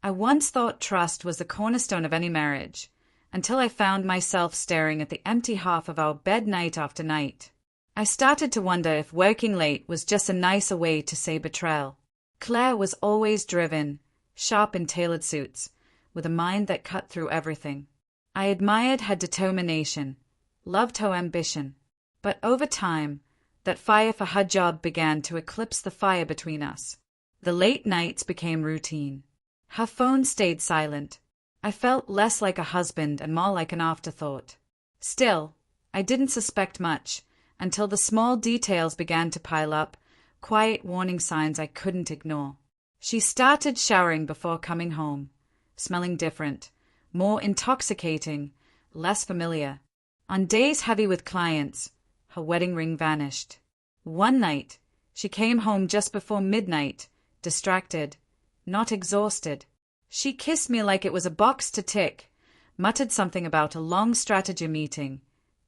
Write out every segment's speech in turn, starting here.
I once thought trust was the cornerstone of any marriage, until I found myself staring at the empty half of our bed night after night. I started to wonder if working late was just a nicer way to say betrayal. Claire was always driven, sharp in tailored suits, with a mind that cut through everything. I admired her determination, loved her ambition, but over time, that fire for her job began to eclipse the fire between us. The late nights became routine. Her phone stayed silent. I felt less like a husband and more like an afterthought. Still, I didn't suspect much until the small details began to pile up, quiet warning signs I couldn't ignore. She started showering before coming home, smelling different, more intoxicating, less familiar. On days heavy with clients, her wedding ring vanished. One night, she came home just before midnight, distracted, not exhausted. She kissed me like it was a box to tick, muttered something about a long strategy meeting,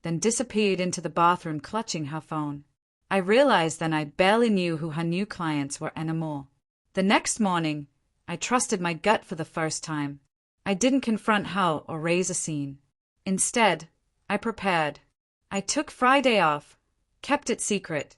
then disappeared into the bathroom clutching her phone. I realized then I barely knew who her new clients were anymore. The next morning, I trusted my gut for the first time. I didn't confront her or raise a scene. Instead, I prepared. I took Friday off, kept it secret,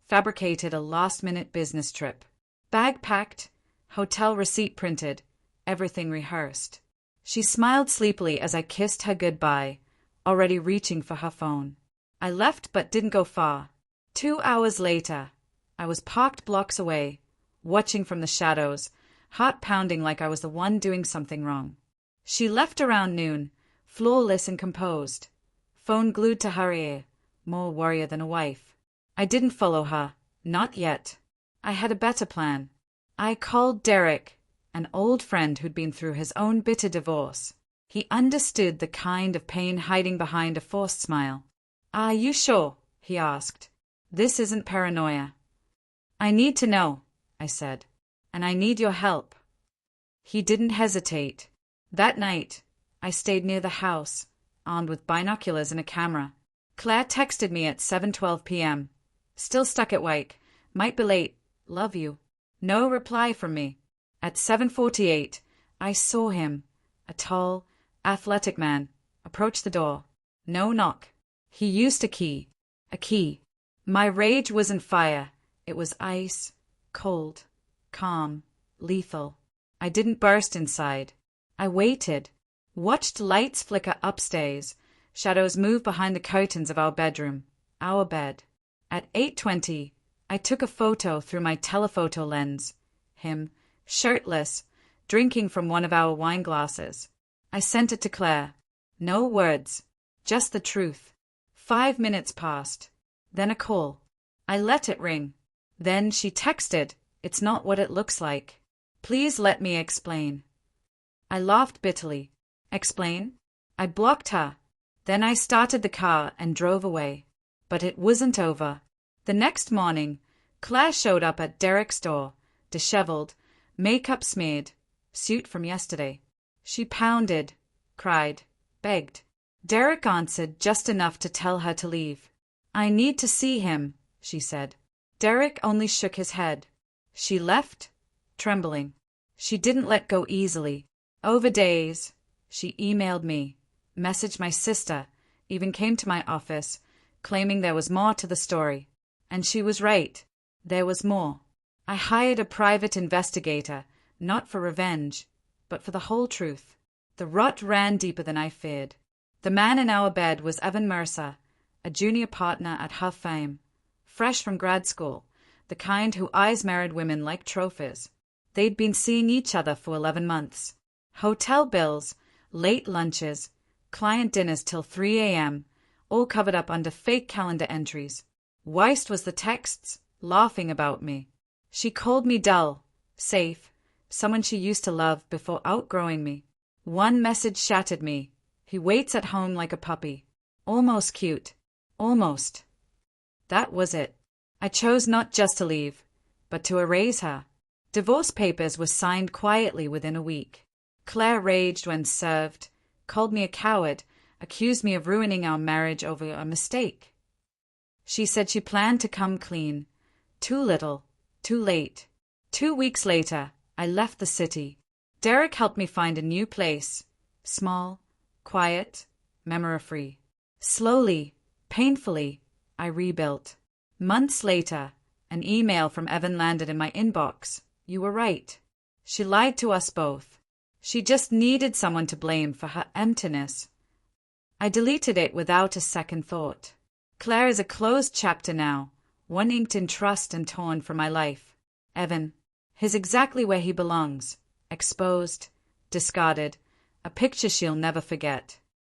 fabricated a last-minute business trip. Bag packed, hotel receipt printed, everything rehearsed. She smiled sleepily as I kissed her goodbye, already reaching for her phone. I left but didn't go far. 2 hours later, I was parked blocks away, watching from the shadows, heart pounding like I was the one doing something wrong. She left around noon, flawless and composed, phone glued to her ear, more warrior than a wife. I didn't follow her, not yet. I had a better plan. I called Derek, an old friend who'd been through his own bitter divorce. He understood the kind of pain hiding behind a forced smile. "Are you sure?" he asked. "This isn't paranoia." "I need to know," I said, "and I need your help." He didn't hesitate. That night, I stayed near the house, armed with binoculars and a camera. Claire texted me at 7:12 p.m. "Still stuck at Wyke. Might be late. Love you." No reply from me. At 7:48, I saw him, a tall, athletic man, approach the door. No knock. He used a key. A key. My rage was in fire. It was ice, cold, calm, lethal. I didn't burst inside. I waited, watched lights flicker upstairs, shadows move behind the curtains of our bedroom, our bed. At 8:20, I took a photo through my telephoto lens. Him, shirtless, drinking from one of our wine glasses. I sent it to Claire. No words, just the truth. 5 minutes passed. Then a call. I let it ring. Then she texted, "It's not what it looks like. Please let me explain." I laughed bitterly. Explain? I blocked her. Then I started the car and drove away. But it wasn't over. The next morning, Claire showed up at Derek's door, disheveled, makeup smeared, suit from yesterday. She pounded, cried, begged. Derek answered just enough to tell her to leave. "I need to see him," she said. Derek only shook his head. She left, trembling. She didn't let go easily. Over days, she emailed me, messaged my sister, even came to my office, claiming there was more to the story. And she was right. There was more. I hired a private investigator, not for revenge, but for the whole truth. The rot ran deeper than I feared. The man in our bed was Evan Mercer, a junior partner at her firm, fresh from grad school, the kind who eyes married women like trophies. They'd been seeing each other for 11 months. Hotel bills, late lunches, client dinners till 3 a.m., all covered up under fake calendar entries. Worst was the texts, laughing about me. She called me dull, safe, someone she used to love before outgrowing me. One message shattered me. "He waits at home like a puppy." Almost cute. Almost. That was it. I chose not just to leave, but to erase her. Divorce papers were signed quietly within a week. Claire raged when served, called me a coward, accused me of ruining our marriage over a mistake. She said she planned to come clean. Too little, too late. 2 weeks later, I left the city. Derek helped me find a new place. Small, quiet, memory-free. Slowly, painfully, I rebuilt. Months later, an email from Evan landed in my inbox. You were right. She lied to us both. She just needed someone to blame for her emptiness. I deleted it without a second thought. Claire is a closed chapter now, one inked in trust and torn from my life. Evan, he's exactly where he belongs. Exposed, discarded, a picture she'll never forget.